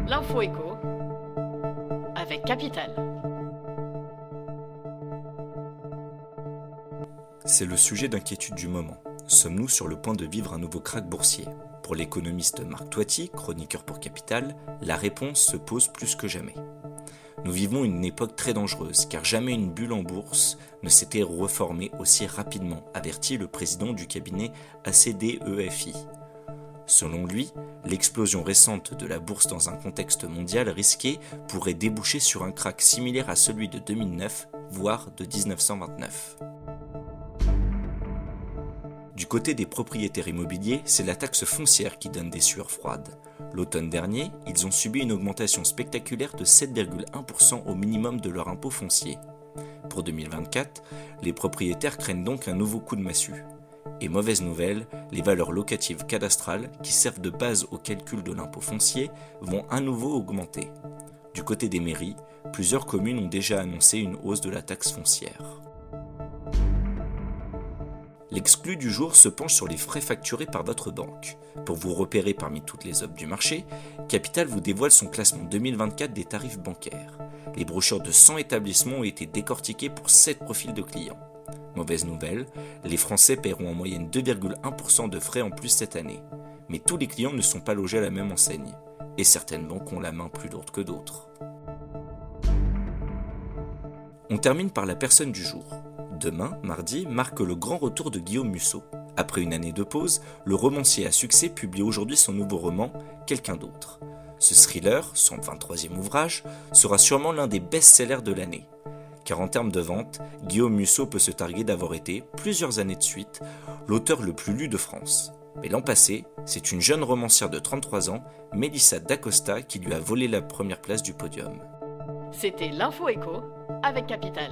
L'info écho avec Capital. C'est le sujet d'inquiétude du moment. Sommes-nous sur le point de vivre un nouveau krach boursier ? Pour l'économiste Marc Toiti, chroniqueur pour Capital, la réponse se pose plus que jamais. Nous vivons une époque très dangereuse, car jamais une bulle en bourse ne s'était reformée aussi rapidement, avertit le président du cabinet ACDEFI. Selon lui, l'explosion récente de la bourse dans un contexte mondial risqué pourrait déboucher sur un krach similaire à celui de 2009, voire de 1929. Du côté des propriétaires immobiliers, c'est la taxe foncière qui donne des sueurs froides. L'automne dernier, ils ont subi une augmentation spectaculaire de 7,1% au minimum de leur impôt foncier. Pour 2024, les propriétaires craignent donc un nouveau coup de massue. Et mauvaise nouvelle, les valeurs locatives cadastrales, qui servent de base au calcul de l'impôt foncier, vont à nouveau augmenter. Du côté des mairies, plusieurs communes ont déjà annoncé une hausse de la taxe foncière. L'exclu du jour se penche sur les frais facturés par votre banque. Pour vous repérer parmi toutes les offres du marché, Capital vous dévoile son classement 2024 des tarifs bancaires. Les brochures de 100 établissements ont été décortiquées pour 7 profils de clients. Mauvaise nouvelle, les Français paieront en moyenne 2,1% de frais en plus cette année. Mais tous les clients ne sont pas logés à la même enseigne. Et certaines banques ont la main plus lourde que d'autres. On termine par la personne du jour. Demain, mardi, marque le grand retour de Guillaume Musso. Après une année de pause, le romancier à succès publie aujourd'hui son nouveau roman, Quelqu'un d'autre. Ce thriller, son 23e ouvrage, sera sûrement l'un des best-sellers de l'année. Car en termes de vente, Guillaume Musso peut se targuer d'avoir été, plusieurs années de suite, l'auteur le plus lu de France. Mais l'an passé, c'est une jeune romancière de 33 ans, Mélissa D'Acosta, qui lui a volé la première place du podium. C'était l'info écho avec Capital.